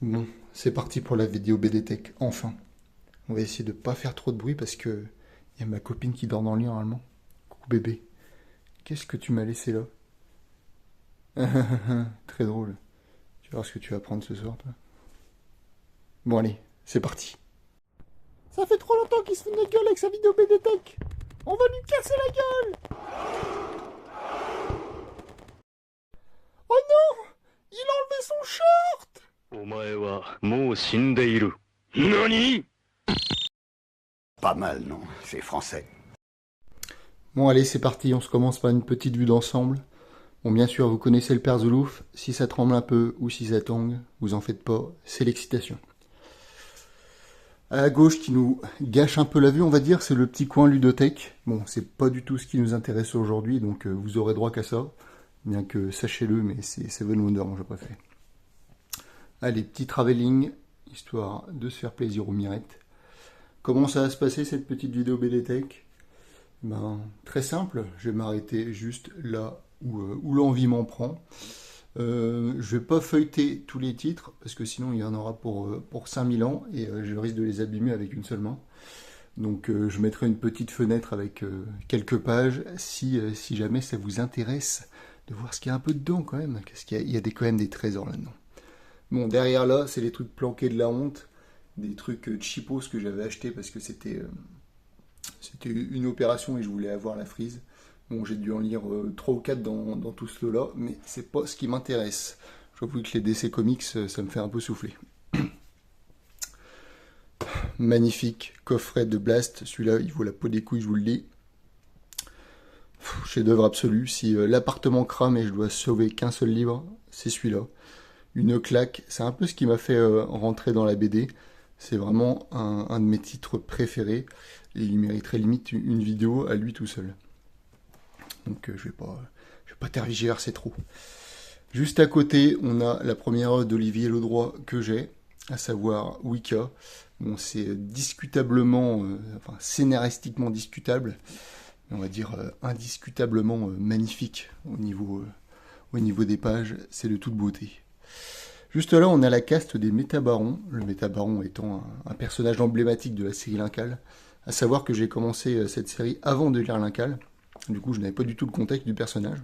Bon, c'est parti pour la vidéo BDTech, enfin. On va essayer de pas faire trop de bruit parce que y a ma copine qui dort dans le lit normalement. Coucou bébé, qu'est-ce que tu m'as laissé là? Très drôle. Tu vas voir ce que tu vas prendre ce soir, toi. Bon allez, c'est parti. Ça fait trop longtemps qu'il se fout de notre gueule avec sa vidéo BDTech. On va lui casser la gueule. Oh non, il a enlevé son short. お前はもう死んでいる。何？ Pas mal, non? C'est français. Bon allez, c'est parti, on se commence par une petite vue d'ensemble. Bon, bien sûr, vous connaissez le père Zoulouf. Si ça tremble un peu ou si ça tangue, vous en faites pas, c'est l'excitation. À la gauche, qui nous gâche un peu la vue, on va dire, c'est le petit coin ludothèque. Bon, c'est pas du tout ce qui nous intéresse aujourd'hui, donc vous aurez droit qu'à ça. Bien que, sachez-le, mais c'est Seven Wonders, moi je préfère. Allez, petit travelling, histoire de se faire plaisir aux mirettes. Comment ça va se passer cette petite vidéo BDTech? Ben, très simple, je vais m'arrêter juste là où l'envie m'en prend. Je vais pas feuilleter tous les titres parce que sinon il y en aura pour 5000 ans et je risque de les abîmer avec une seule main. Donc je mettrai une petite fenêtre avec quelques pages si jamais ça vous intéresse de voir ce qu'il y a un peu dedans quand même. Parce qu'il y a quand même des trésors là-dedans. Bon, derrière là, c'est les trucs planqués de la honte, des trucs cheapos que j'avais achetés parce que c'était une opération et je voulais avoir la frise. Bon, j'ai dû en lire 3 ou 4 dans tout ce lot-là, mais c'est pas ce qui m'intéresse. J'avoue que les DC Comics, ça me fait un peu souffler. Magnifique coffret de Blast, celui-là, il vaut la peau des couilles, je vous le dis. Chef-d'œuvre absolu. Si l'appartement crame et je dois sauver qu'un seul livre, c'est celui-là. Une claque, c'est un peu ce qui m'a fait rentrer dans la BD. C'est vraiment un de mes titres préférés. Et il mériterait limite une vidéo à lui tout seul. Donc je vais pas tergiverser trop. Juste à côté, on a la première œuvre d'Olivier Ledroit que j'ai, à savoir Wicca. Bon, c'est discutablement, enfin scénaristiquement discutable, mais on va dire indiscutablement magnifique au niveau des pages. C'est de toute beauté. Juste là, on a la caste des Métabarons, le Métabaron étant un personnage emblématique de la série Linkal. À savoir que j'ai commencé cette série avant de lire Linkal. Du coup, je n'avais pas du tout le contexte du personnage.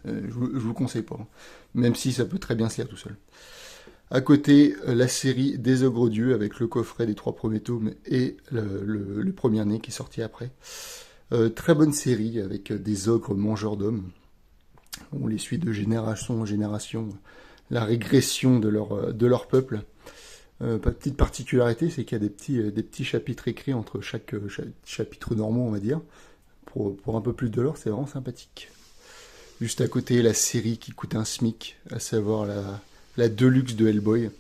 Je vous le conseille pas. Même si ça peut très bien se lire tout seul. À côté, la série des Ogres Dieux avec le coffret des 3 premiers tomes et le premier né qui est sorti après. Très bonne série avec des ogres mangeurs d'hommes. On les suit de génération en génération. La régression de leur peuple. Petite particularité, c'est qu'il y a des petits chapitres écrits entre chaque chapitre normaux, on va dire. Pour un peu plus de l'or, c'est vraiment sympathique. Juste à côté, la série qui coûte un SMIC, à savoir la Deluxe de Hellboy.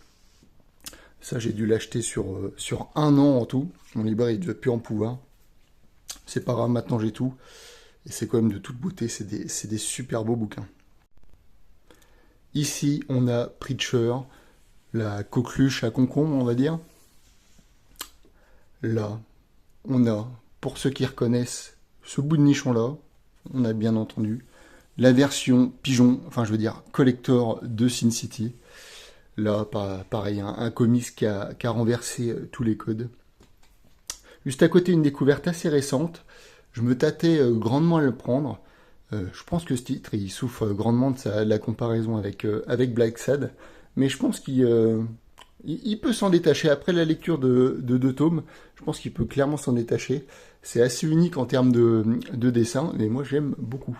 Ça, j'ai dû l'acheter sur 1 an en tout. Mon libraire, il ne devait plus en pouvoir. C'est pas grave, maintenant j'ai tout. Et c'est quand même de toute beauté, c'est des super beaux bouquins. Ici, on a Preacher, la coqueluche à concombre, on va dire. Là, on a, pour ceux qui reconnaissent, ce bout de nichon-là, on a bien entendu, la version pigeon, enfin je veux dire collector de Sin City. Là, pareil, un comics qui a renversé tous les codes. Juste à côté, une découverte assez récente. Je me tâtais grandement à le prendre. Je pense que ce titre, il souffre grandement de la comparaison avec Black Sad. Mais je pense il peut s'en détacher. Après la lecture de 2 tomes, je pense qu'il peut clairement s'en détacher. C'est assez unique en termes de dessin, mais moi j'aime beaucoup.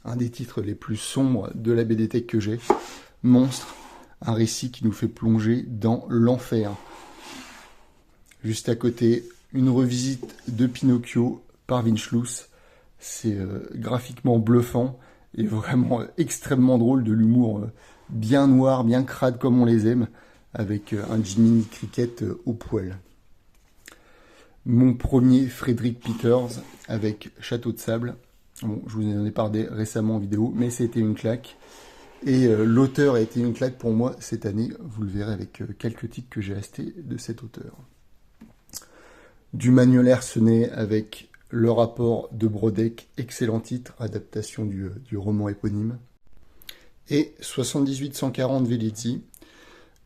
Un des titres les plus sombres de la BDTech que j'ai, Monstre, un récit qui nous fait plonger dans l'enfer. Juste à côté, une revisite de Pinocchio par Vince Schluss. C'est graphiquement bluffant et vraiment extrêmement drôle, de l'humour bien noir, bien crade comme on les aime, avec un Jiminy Cricket au poil. Mon premier Frédéric Peters avec Château de Sable. Bon, je vous en ai parlé récemment en vidéo, mais c'était une claque. Et l'auteur a été une claque pour moi cette année. Vous le verrez avec quelques titres que j'ai achetés de cet auteur. Du Manuel Arsenet avec Le rapport de Brodeck, excellent titre, adaptation du roman éponyme. Et 78-140 Veliti,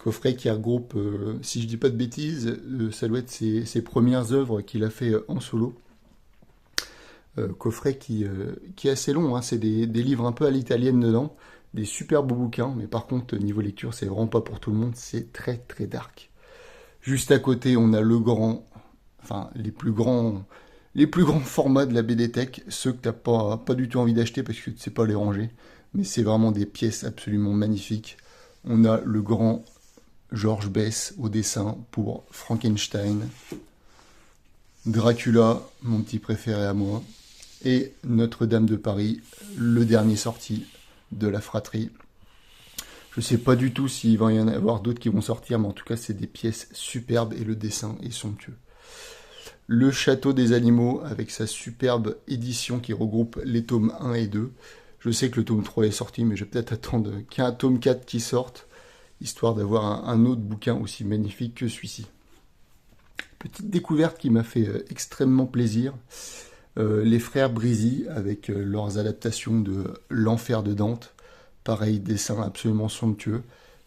Coffret qui regroupe, si je dis pas de bêtises, ça doit être ses premières œuvres qu'il a fait en solo. Coffret qui est assez long, hein, c'est des livres un peu à l'italienne dedans, des super beaux bouquins, mais par contre, niveau lecture, c'est vraiment pas pour tout le monde, c'est très très dark. Juste à côté, on a les plus grands formats de la BD Tech, ceux que t'as pas du tout envie d'acheter parce que tu sais pas les ranger, mais c'est vraiment des pièces absolument magnifiques. On a le grand Georges Bess au dessin pour Frankenstein, Dracula, mon petit préféré à moi, et Notre-Dame de Paris, le dernier sorti de la fratrie. Je sais pas du tout s'il va y en avoir d'autres qui vont sortir, mais en tout cas c'est des pièces superbes et le dessin est somptueux. Le Château des Animaux avec sa superbe édition qui regroupe les tomes 1 et 2. Je sais que le tome 3 est sorti, mais je vais peut-être attendre qu'il y ait un tome 4 qui sorte, histoire d'avoir un autre bouquin aussi magnifique que celui-ci. Petite découverte qui m'a fait extrêmement plaisir. Les frères Brisy avec leurs adaptations de L'Enfer de Dante. Pareil, dessin absolument somptueux.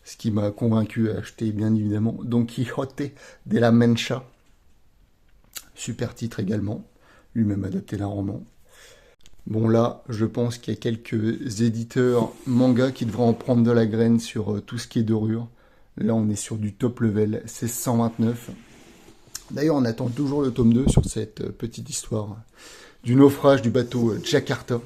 Ce qui m'a convaincu à acheter bien évidemment Don Quixote de la Mancha. Super titre également, lui-même adapté d'un roman. Bon là, je pense qu'il y a quelques éditeurs manga qui devraient en prendre de la graine sur tout ce qui est dorure. Là, on est sur du top level, c'est 129. D'ailleurs, on attend toujours le tome 2 sur cette petite histoire du naufrage du bateau Jakarta.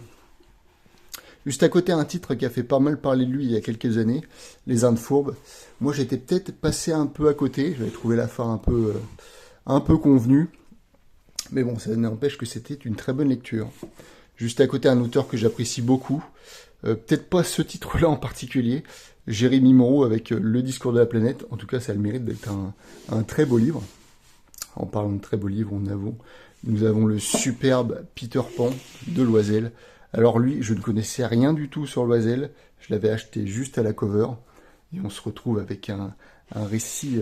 Juste à côté, un titre qui a fait pas mal parler de lui il y a quelques années, Les Indes Fourbes. Moi, j'étais peut-être passé un peu à côté, j'avais trouvé la fin un peu convenue. Mais bon, ça n'empêche que c'était une très bonne lecture. Juste à côté, un auteur que j'apprécie beaucoup. Peut-être pas ce titre-là en particulier. Jérémy Moreau avec Le Discours de la planète. En tout cas, ça a le mérite d'être un très beau livre. En parlant de très beau livre, nous avons le superbe Peter Pan de Loisel. Alors lui, je ne connaissais rien du tout sur Loisel. Je l'avais acheté juste à la cover. Et on se retrouve avec un récit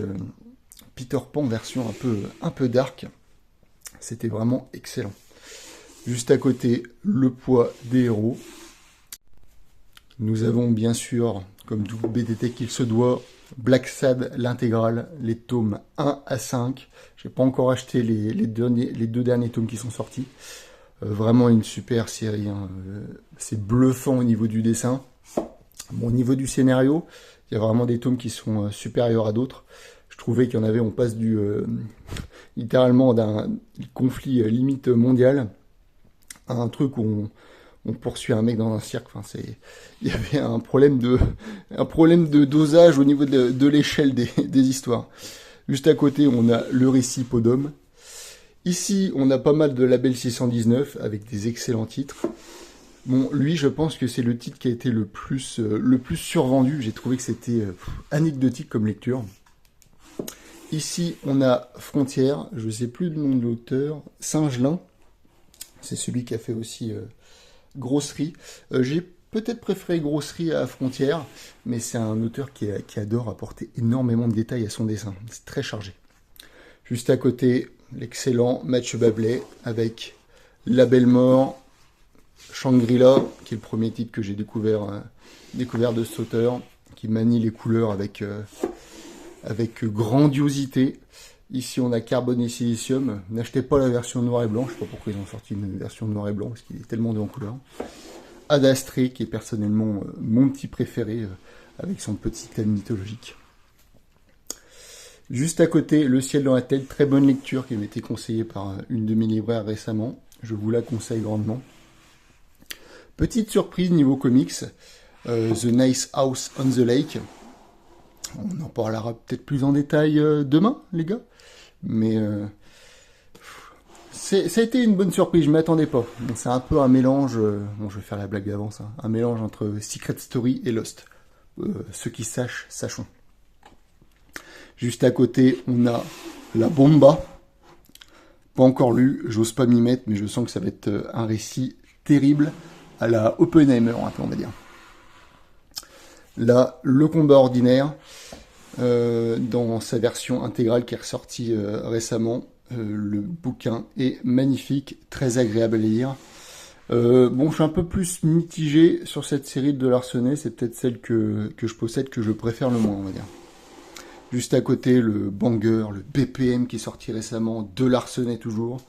Peter Pan version un peu dark. C'était vraiment excellent. Juste à côté, Le Poids des héros. Nous avons bien sûr, comme tout BDT qu'il se doit, Black Sad, l'intégrale, les tomes 1 à 5. Je n'ai pas encore acheté les deux derniers tomes qui sont sortis. Vraiment une super série. Hein. C'est bluffant au niveau du dessin. Bon, au niveau du scénario, il y a vraiment des tomes qui sont supérieurs à d'autres. Je trouvais qu'il y en avait, on passe littéralement d'un conflit limite mondial à un truc où on poursuit un mec dans un cirque. Enfin, il y avait un problème de dosage au niveau de l'échelle des histoires. Juste à côté, on a le récit Podum. Ici, on a pas mal de label 619 avec des excellents titres. Bon, lui, je pense que c'est le titre qui a été le plus survendu. J'ai trouvé que c'était anecdotique comme lecture. Ici, on a Frontières, je ne sais plus le nom de l'auteur, Singelin, c'est celui qui a fait aussi Grosserie. J'ai peut-être préféré Grosserie à Frontières, mais c'est un auteur qui adore apporter énormément de détails à son dessin, c'est très chargé. Juste à côté, l'excellent Mathieu Bablet avec La Belle Mort, Shangri-La, qui est le premier titre que j'ai découvert de cet auteur, qui manie les couleurs avec grandiosité. Ici, on a Carbone et Silicium. N'achetez pas la version noir et blanc. Je ne sais pas pourquoi ils ont sorti une version noir et blanc, parce qu'il est tellement en couleur. Ad Astra, qui est personnellement mon petit préféré, avec son petit thème mythologique. Juste à côté, Le Ciel dans la tête. Très bonne lecture qui m'a été conseillée par une de mes libraires récemment. Je vous la conseille grandement. Petite surprise niveau comics. The Nice House on the Lake. On en parlera peut-être plus en détail demain, les gars. Mais ça a été une bonne surprise, je ne m'attendais pas. C'est un peu un mélange, bon je vais faire la blague d'avance, hein, un mélange entre Secret Story et Lost. Ceux qui sachent, sachons. Juste à côté, on a La Bomba. Pas encore lu, j'ose pas m'y mettre, mais je sens que ça va être un récit terrible à la Oppenheimer, un peu on va dire. Là, Le Combat ordinaire, dans sa version intégrale qui est ressortie récemment. Le bouquin est magnifique, très agréable à lire. Bon, je suis un peu plus mitigé sur cette série de Larsenet, c'est peut-être celle que je possède, que je préfère le moins, on va dire. Juste à côté, le banger, le BPM qui est sorti récemment, de Larsenet toujours.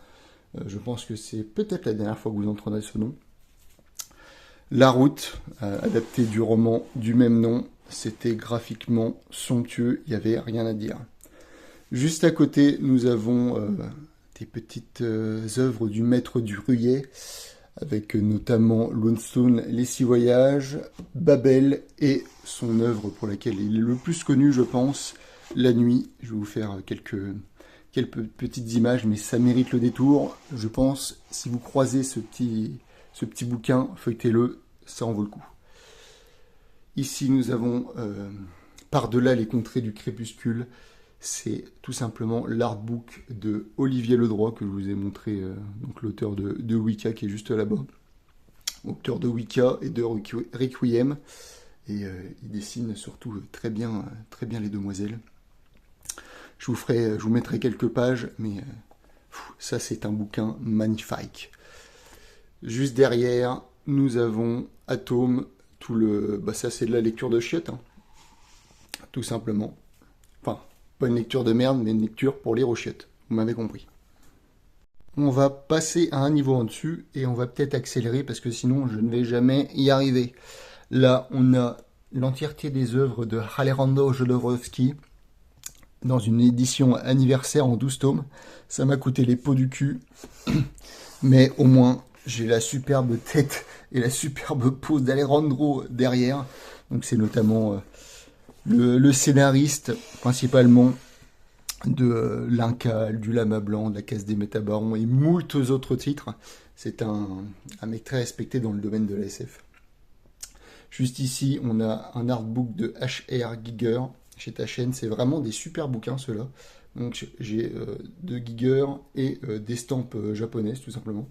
Je pense que c'est peut-être la dernière fois que vous entendrez ce nom. La route, adaptée du roman du même nom, c'était graphiquement somptueux, il n'y avait rien à dire. Juste à côté, nous avons des petites œuvres du maître du Ruyet, avec notamment Loonstone, Les Six Voyages, Babel et son œuvre pour laquelle il est le plus connu, je pense, La Nuit. Je vais vous faire quelques petites images, mais ça mérite le détour. Je pense, si vous croisez ce petit bouquin, feuilletez-le, ça en vaut le coup. Ici, nous avons Par-delà les contrées du crépuscule. C'est tout simplement l'artbook de Olivier Ledroit que je vous ai montré, donc l'auteur de Wicca qui est juste là-bas. Auteur de Wicca et de Requiem. Et il dessine surtout très bien les demoiselles. Je vous mettrai quelques pages, mais ça c'est un bouquin magnifique. Juste derrière, nous avons Atome, ça c'est de la lecture de chiottes, hein, tout simplement. Enfin, pas une lecture de merde, mais une lecture pour lire aux chiottes. Vous m'avez compris. On va passer à un niveau en dessus et on va peut-être accélérer parce que sinon je ne vais jamais y arriver. Là, on a l'entièreté des œuvres de Alejandro Jodorowsky dans une édition anniversaire en 12 tomes. Ça m'a coûté les peaux du cul, mais au moins j'ai la superbe tête et la superbe pose d'Alejandro derrière. Donc c'est notamment le scénariste principalement de l'Incal, du Lama Blanc, de la Caisse des Métabarons et moult autres titres. C'est un mec très respecté dans le domaine de la SF. Juste ici, on a un artbook de H.R. Giger chez Taschen. C'est vraiment des super bouquins ceux-là. Donc j'ai de Giger et d'estampes japonaises tout simplement.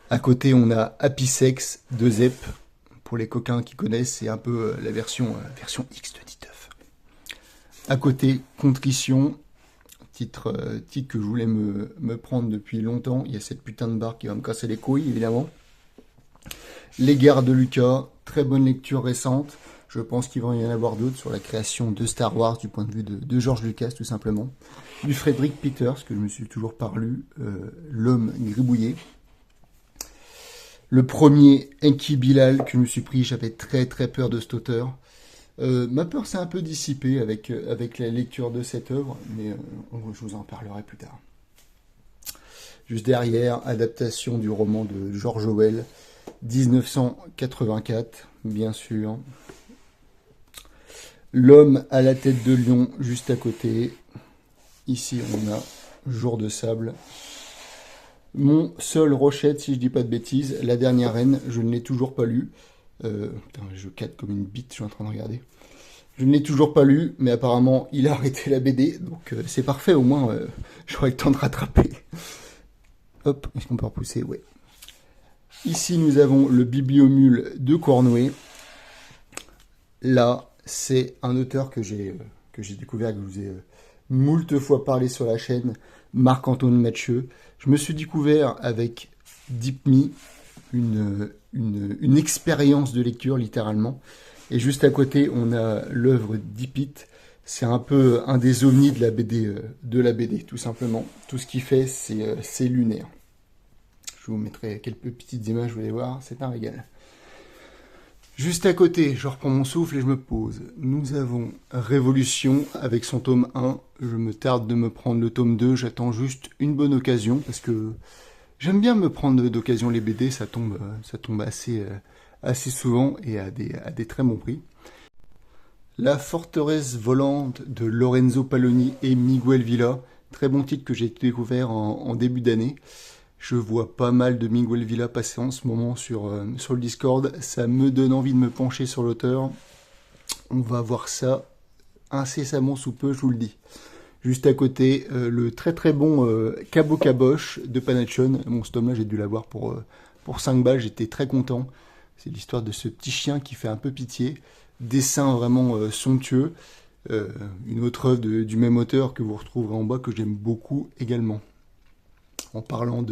À côté, on a Happy Sex de Zep. Pour les coquins qui connaissent, c'est un peu la version X de Titeuf. À côté, Contrition, titre que je voulais me prendre depuis longtemps. Il y a cette putain de barre qui va me casser les couilles, évidemment. Les Guerres de Lucas, très bonne lecture récente. Je pense qu'il va y en avoir d'autres sur la création de Star Wars du point de vue de George Lucas, tout simplement. Du Frederick Peters, que je me suis toujours pas lu, L'homme gribouillé. Le premier Enki Bilal que je me suis pris, j'avais très très peur de cet auteur. Ma peur s'est un peu dissipée avec la lecture de cette œuvre, mais je vous en parlerai plus tard. Juste derrière, adaptation du roman de George Orwell, 1984, bien sûr. L'homme à la tête de lion, juste à côté. Ici, on a Jour de sable. Mon seul Rochette, si je dis pas de bêtises, La dernière reine, je ne l'ai toujours pas lu. Putain, je cadre comme une bite, je suis en train de regarder. Je ne l'ai toujours pas lu, mais apparemment, il a arrêté la BD, donc c'est parfait, au moins, j'aurai le temps de rattraper. Hop, est-ce qu'on peut repousser? Ouais. Ici, nous avons le Bibliomule de Cornoué. Là, c'est un auteur que j'ai découvert, que je vous ai moult fois parlé sur la chaîne, Marc-Antoine Mathieu. Je me suis découvert avec Deep Me, une expérience de lecture, littéralement. Et juste à côté, on a l'œuvre Deep It. C'est un peu un des ovnis de la BD, tout simplement. Tout ce qu'il fait, c'est lunaire. Je vous mettrai quelques petites images, vous allez voir, c'est un régal. Juste à côté, je reprends mon souffle et je me pose. Nous avons Révolution avec son tome 1. Je me tarde de me prendre le tome 2. J'attends juste une bonne occasion parce que j'aime bien me prendre d'occasion les BD. Ça tombe assez souvent et à des très bons prix. La forteresse volante de Lorenzo Paloni et Miguel Villa. Très bon titre que j'ai découvert en début d'année. Je vois pas mal de Miguel Villa passer en ce moment sur le Discord. Ça me donne envie de me pencher sur l'auteur. On va voir ça incessamment sous peu, je vous le dis. Juste à côté, le très très bon Cabo Caboche de Panachon. Bon, ce tome-là, j'ai dû l'avoir pour 5 balles. J'étais très content. C'est l'histoire de ce petit chien qui fait un peu pitié. Dessin vraiment somptueux. Une autre œuvre du même auteur que vous retrouverez en bas, que j'aime beaucoup également. En parlant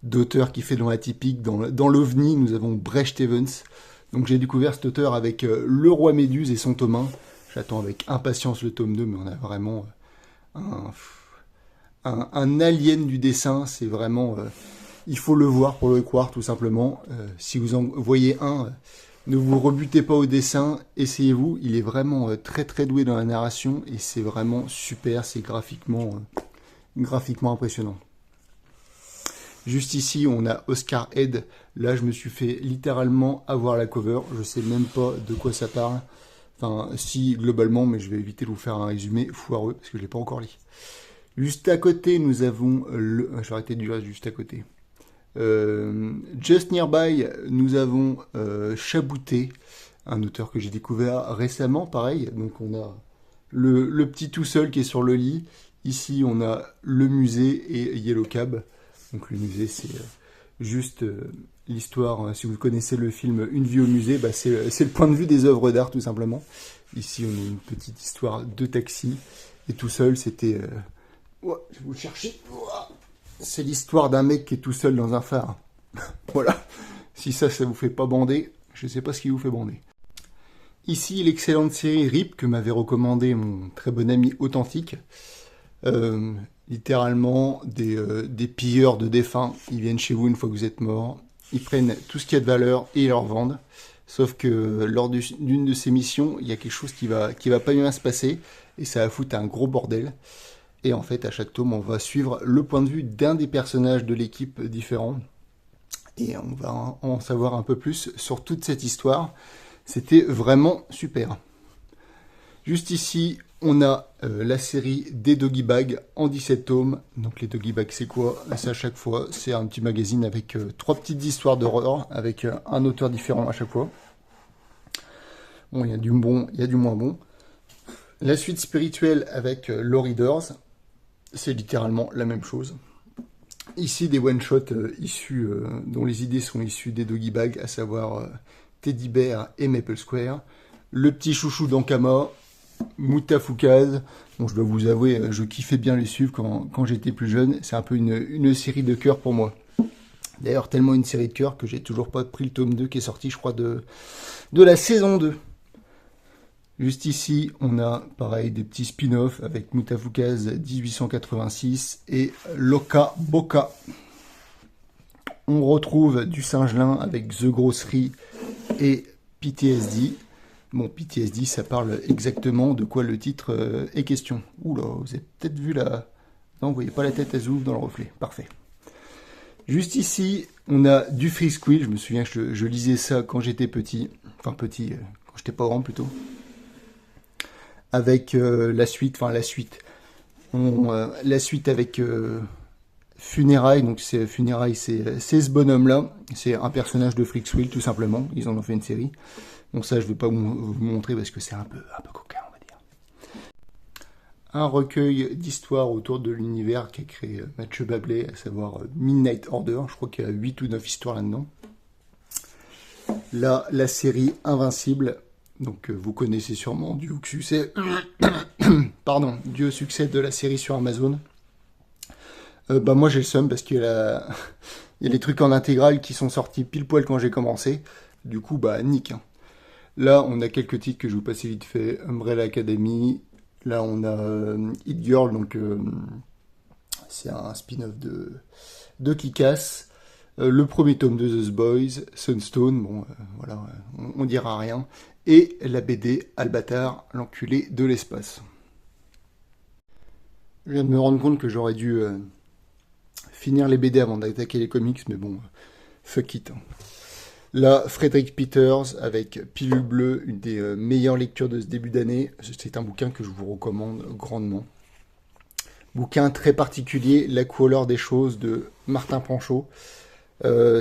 d'auteurs qui fait dans l'atypique, dans l'OVNI, nous avons Brecht Evans. Donc j'ai découvert cet auteur avec Le Roi Méduse et son tome 1. J'attends avec impatience le tome 2, mais on a vraiment un alien du dessin. C'est vraiment... il faut le voir pour le croire, tout simplement. Si vous en voyez un, ne vous rebutez pas au dessin, essayez-vous. Il est vraiment très très doué dans la narration et c'est vraiment super. C'est graphiquement impressionnant. Juste ici, on a Oscar Head. Là, je me suis fait littéralement avoir la cover. Je sais même pas de quoi ça parle. Enfin, si, globalement, mais je vais éviter de vous faire un résumé foireux, parce que je l'ai pas encore lu. Juste à côté, nous avons le... Je vais arrêter de dire juste à côté. Just Nearby, nous avons Chabouté, un auteur que j'ai découvert récemment, pareil. Donc, on a le petit tout seul qui est sur le lit. Ici, on a le musée et Yellow Cab. Donc le musée, c'est juste l'histoire. Si vous connaissez le film Une vie au musée, bah, c'est le point de vue des œuvres d'art, tout simplement. Ici, on a une petite histoire de taxi. Et tout seul, c'était... je vais vous le chercher. C'est l'histoire d'un mec qui est tout seul dans un phare. Voilà. Si ça vous fait pas bander, je sais pas ce qui vous fait bander. Ici, l'excellente série RIP que m'avait recommandé mon très bon ami Authentique. Littéralement des pilleurs de défunts. Ils viennent chez vous une fois que vous êtes mort. Ils prennent tout ce qu'il y a de valeur et ils leur vendent. Sauf que lors d'une de ces missions, il y a quelque chose qui va pas bien se passer et ça va foutre un gros bordel. Et en fait, à chaque tome, on va suivre le point de vue d'un des personnages de l'équipe différent. Et on va en savoir un peu plus sur toute cette histoire. C'était vraiment super. Juste ici, on a la série des Doggy Bags en 17 tomes. Donc les Doggy Bags, c'est quoi? C'est à chaque fois, c'est un petit magazine avec 3 petites histoires d'horreur, avec un auteur différent à chaque fois. Bon, il y a du bon, il y a du moins bon. La suite spirituelle avec Law Readers, c'est littéralement la même chose. Ici, des one-shots issus, dont les idées sont issues des Doggy Bags, à savoir Teddy Bear et Maple Square. Le petit chouchou d'Ankama, Moutafoukaz. Bon, je dois vous avouer, je kiffais bien les suivre quand j'étais plus jeune. C'est un peu une série de cœur pour moi. D'ailleurs, tellement une série de cœur que j'ai toujours pas pris le tome 2 qui est sorti, je crois, de la saison 2. Juste ici, on a, pareil, des petits spin-offs avec Moutafoukaz 1886 et Loka Boka. On retrouve du Singelin avec The Grossery et PTSD. Bon, PTSD, ça parle exactement de quoi le titre est question. Oula, vous avez peut-être vu la... Non, vous voyez pas la tête, elle s'ouvre dans le reflet. Parfait. Juste ici, on a du Free Squill. Je me souviens que je lisais ça quand j'étais petit. Enfin, petit, quand j'étais pas grand, plutôt. Avec la suite, la suite avec Funérailles. Donc, Funérailles, c'est ce bonhomme-là. C'est un personnage de Free Squill, tout simplement. Ils en ont fait une série. Donc ça, je ne vais pas vous montrer parce que c'est un peu coquin, on va dire. Un recueil d'histoires autour de l'univers qu'a créé Mathieu Bablé, à savoir Midnight Order. Je crois qu'il y a 8 ou 9 histoires là-dedans. Là, la série Invincible. Donc vous connaissez sûrement du succès... du succès de la série sur Amazon. Moi, j'ai le seum parce qu'il y a les trucs en intégrale qui sont sortis pile poil quand j'ai commencé. Du coup, nique, hein. Là, on a quelques titres que je vous passe vite fait. Umbrella Academy. Là, on a Hit Girl, donc c'est un spin-off de Kick-Ass. Le premier tome de The Boys, Sunstone, bon, voilà, on dira rien. Et la BD Albatar, l'enculé de l'espace. Je viens de me rendre compte que j'aurais dû finir les BD avant d'attaquer les comics, mais bon, fuck it. Là, Frederick Peters avec Pilule Bleue, une des meilleures lectures de ce début d'année. C'est un bouquin que je vous recommande grandement. Bouquin très particulier, La couleur des choses de Martin Panchaud.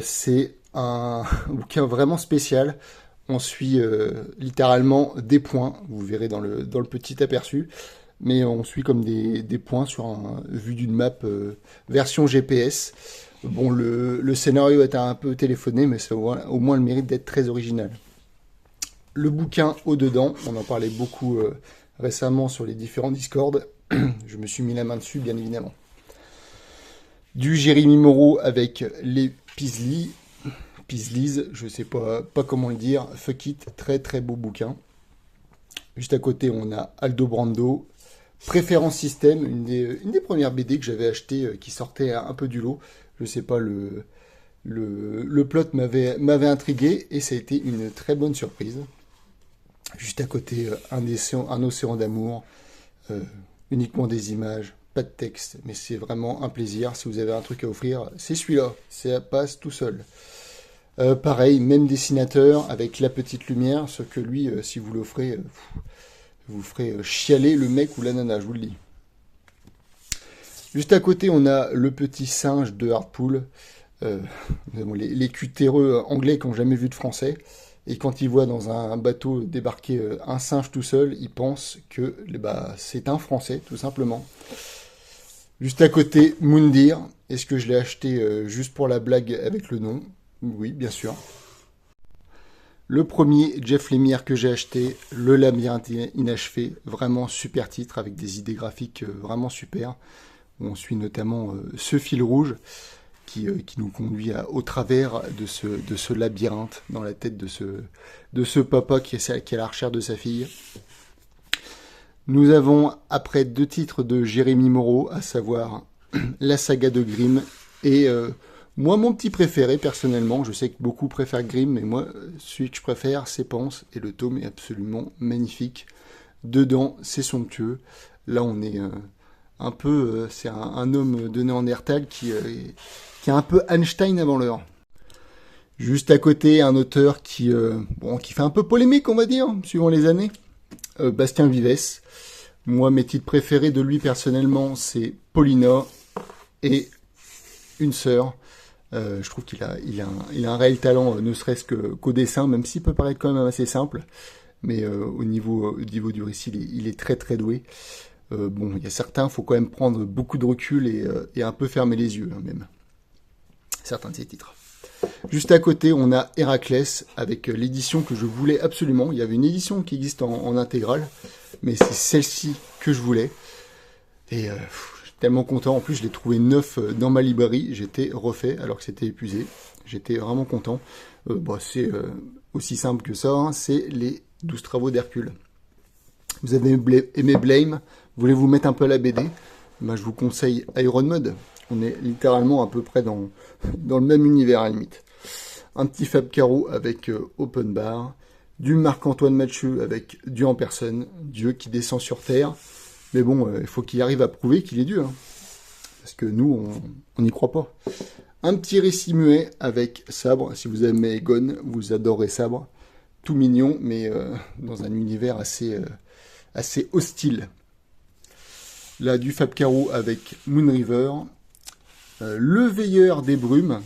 C'est un bouquin vraiment spécial. On suit littéralement des points, vous verrez dans le petit aperçu. Mais on suit comme des points sur vue d'une map version GPS. Bon, le scénario est un peu téléphoné, mais ça a au moins le mérite d'être très original. Le bouquin au-dedans, on en parlait beaucoup récemment sur les différents Discord. Je me suis mis la main dessus, bien évidemment. Du Jérémy Moreau avec les Peasleys, je sais pas comment le dire. Fuck it, très très beau bouquin. Juste à côté, on a Aldo Brando, Préférence Système, une des premières BD que j'avais achetées qui sortait un peu du lot. Je sais pas, le plot m'avait intrigué et ça a été une très bonne surprise. Juste à côté, un océan d'amour, uniquement des images, pas de texte, mais c'est vraiment un plaisir. Si vous avez un truc à offrir, c'est celui-là, ça passe tout seul. Pareil, même dessinateur avec la petite lumière, ce que lui, si vous l'offrez, vous ferez chialer le mec ou la nana, je vous le dis. Juste à côté, on a le petit singe de Hardpool. Les cutéreux anglais qui n'ont jamais vu de français. Et quand ils voient dans un bateau débarquer un singe tout seul, ils pensent que c'est un français, tout simplement. Juste à côté, Moundir. Est-ce que je l'ai acheté juste pour la blague avec le nom? Oui, bien sûr. Le premier Jeff Lemire que j'ai acheté, Le Labyrinthe Inachevé, vraiment super titre avec des idées graphiques vraiment super. On suit notamment ce fil rouge qui nous conduit au travers de ce labyrinthe dans la tête de ce papa qui est à la recherche de sa fille. Nous avons après 2 titres de Jérémy Moreau, à savoir La saga de Grimm et moi mon petit préféré personnellement, je sais que beaucoup préfèrent Grimm, mais moi celui que je préfère c'est Ponce et le tome est absolument magnifique. Dedans c'est somptueux. Là on est un peu, c'est un homme de Néandertal qui est un peu Einstein avant l'heure. Juste à côté, un auteur qui fait un peu polémique, on va dire, suivant les années. Bastien Vives. Moi, mes titres préférés de lui, personnellement, c'est Paulina et Une sœur. Je trouve qu'il a un réel talent, ne serait-ce qu'au dessin, même s'il peut paraître quand même assez simple. Mais au niveau du récit, il est très très doué. Il y a certains, il faut quand même prendre beaucoup de recul et un peu fermer les yeux, hein, même. Certains de ces titres. Juste à côté, on a Héraclès avec l'édition que je voulais absolument. Il y avait une édition qui existe en intégrale, mais c'est celle-ci que je voulais. Et je suis tellement content. En plus, je l'ai trouvé neuf dans ma librairie. J'étais refait alors que c'était épuisé. J'étais vraiment content. C'est aussi simple que ça. Hein. C'est les 12 travaux d'Hercule. Vous avez aimé Blame, voulez-vous mettre un peu à la BD? Je vous conseille Iron Mode. On est littéralement à peu près dans le même univers à la limite. Un petit Fab Caro avec Open Bar, du Marc-Antoine Mathieu avec Dieu en personne, Dieu qui descend sur Terre. Mais bon, il faut qu'il arrive à prouver qu'il est Dieu. Hein. Parce que nous, on n'y croit pas. Un petit récit muet avec Sabre. Si vous aimez Gone, vous adorez Sabre. Tout mignon, mais dans un univers assez hostile. Là, du Fab Caro avec Moon River. Le Veilleur des Brumes.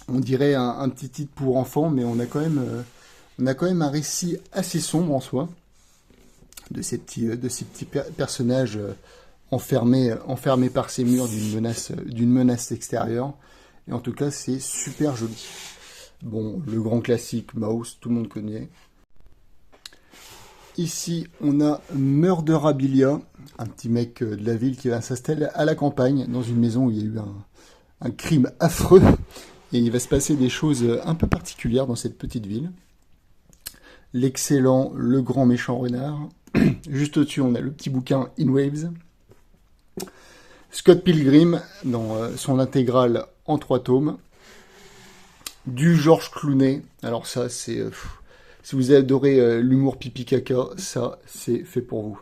On dirait un petit titre pour enfants, mais on a quand même un récit assez sombre en soi. De ces petits personnages enfermés par ces murs d'une menace extérieure. Et en tout cas, c'est super joli. Bon, le grand classique, Mouse, tout le monde connaît. Ici, on a Murderabilia, un petit mec de la ville qui va s'installer à la campagne, dans une maison où il y a eu un crime affreux. Et il va se passer des choses un peu particulières dans cette petite ville. L'excellent Le Grand Méchant Renard. Juste au-dessus, on a le petit bouquin In Waves. Scott Pilgrim, dans son intégrale en 3 tomes. Du Georges Clooney. Alors ça, c'est... si vous adorez l'humour pipi-caca, ça, c'est fait pour vous.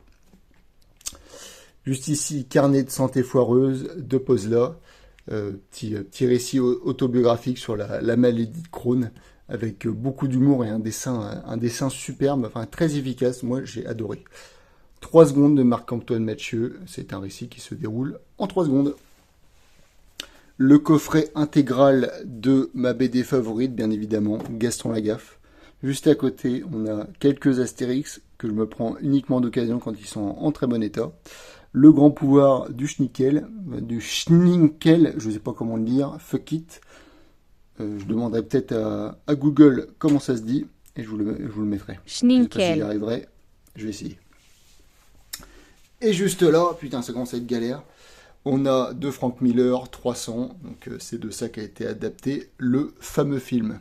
Juste ici, Carnet de santé foireuse de Pozla. Petit récit autobiographique sur la maladie de Crohn, avec beaucoup d'humour et un dessin superbe, enfin très efficace. Moi, j'ai adoré. 3 secondes de Marc-Antoine Mathieu. C'est un récit qui se déroule en 3 secondes. Le coffret intégral de ma BD favorite, bien évidemment, Gaston Lagaffe. Juste à côté, on a quelques Astérix que je me prends uniquement d'occasion quand ils sont en très bon état. Le grand pouvoir du Schnickel, je ne sais pas comment le dire, fuck it. Je demanderai peut-être à Google comment ça se dit et je vous le mettrai. Schnickel. Je sais pas si j'y arriverai, je vais essayer. Et juste là, putain, ça commence à être galère. On a de Frank Miller, 300, donc c'est de ça qu'a été adapté le fameux film.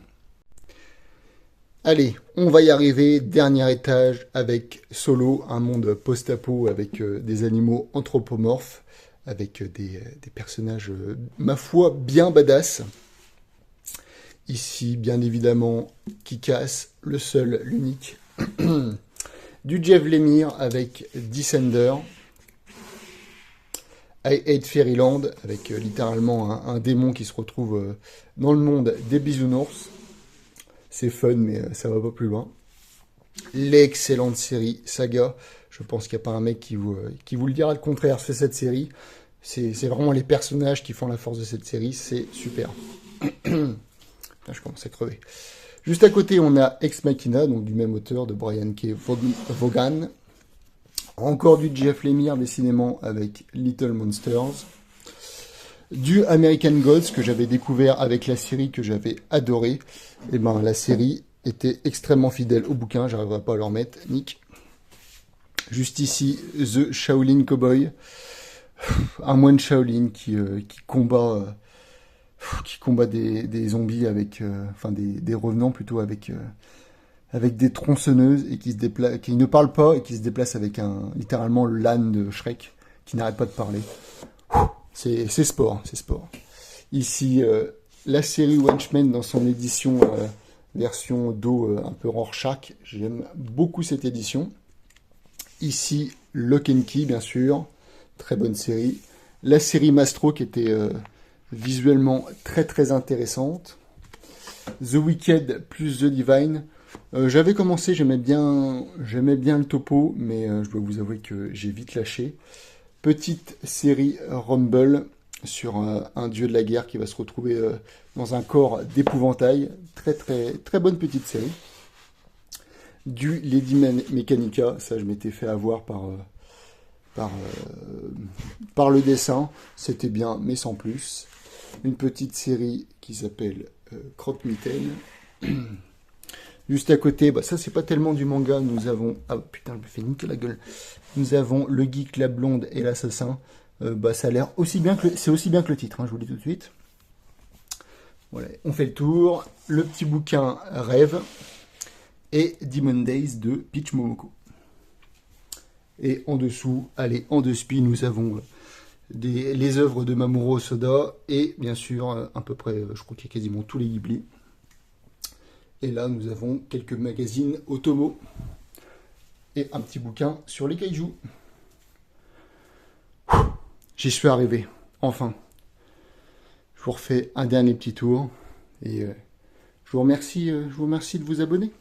Allez, on va y arriver. Dernier étage avec Solo, un monde post-apo avec des animaux anthropomorphes, avec des personnages, ma foi, bien badass. Ici, bien évidemment, Kick-Ass, le seul, l'unique. Du Jeff Lemire avec Descender. I Hate Fairyland avec littéralement un démon qui se retrouve dans le monde des bisounours. C'est fun, mais ça va pas plus loin. L'excellente série Saga. Je pense qu'il n'y a pas un mec qui vous le dira le contraire. C'est cette série. C'est vraiment les personnages qui font la force de cette série. C'est super. Je commence à crever. Juste à côté, on a Ex Machina, donc du même auteur de Brian K. Vaughan. Encore du Jeff Lemire, décidément, avec Little Monsters. Du American Gods, que j'avais découvert avec la série que j'avais adorée. Et ben, la série était extrêmement fidèle au bouquin, j'arriverai pas à leur mettre, nick. Juste ici, The Shaolin Cowboy. Un moine Shaolin qui combat des zombies avec, enfin des revenants plutôt avec des tronçonneuses et qui ne parle pas et qui se déplace avec littéralement l'âne de Shrek qui n'arrête pas de parler. C'est sport, c'est sport. Ici, la série Watchmen dans son édition version dos un peu Rorschach. J'aime beaucoup cette édition. Ici, Lock and Key, bien sûr. Très bonne série. La série Mastro qui était visuellement très très intéressante. The Wicked plus The Divine. J'avais commencé, j'aimais bien le topo, mais je dois vous avouer que j'ai vite lâché. Petite série Rumble sur un dieu de la guerre qui va se retrouver dans un corps d'épouvantail. Très très très bonne petite série. Du Lady Mechanica, ça je m'étais fait avoir par le dessin. C'était bien, mais sans plus. Une petite série qui s'appelle Croque-Mitaine. Juste à côté, bah ça c'est pas tellement du manga, nous avons... Ah putain, je me fais niquer la gueule. Nous avons Le Geek, la Blonde et l'Assassin. Bah ça a l'air aussi bien que c'est aussi bien que le titre, hein, je vous le dis tout de suite. Voilà, on fait le tour. Le petit bouquin Rêve et Demon Days de Peach Momoko. Et en dessous, allez, en dessous, nous avons les œuvres de Mamoru Hosoda et bien sûr, à peu près, je crois qu'il y a quasiment tous les Ghibli. Et là, nous avons quelques magazines Otomo et un petit bouquin sur les kaiju. J'y suis arrivé, enfin. Je vous refais un dernier petit tour et je vous remercie de vous abonner.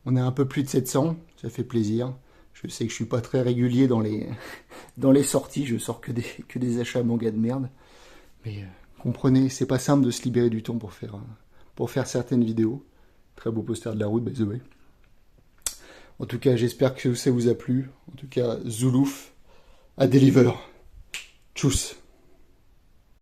On est un peu plus de 700, ça fait plaisir. Je sais que je suis pas très régulier dans les sorties, je sors que des achats manga de merde. Mais comprenez, c'est pas simple de se libérer du temps pour faire certaines vidéos. Très beau poster de la route, by the way. En tout cas, j'espère que ça vous a plu. En tout cas, Zoulouf à Deliver. Tchuss.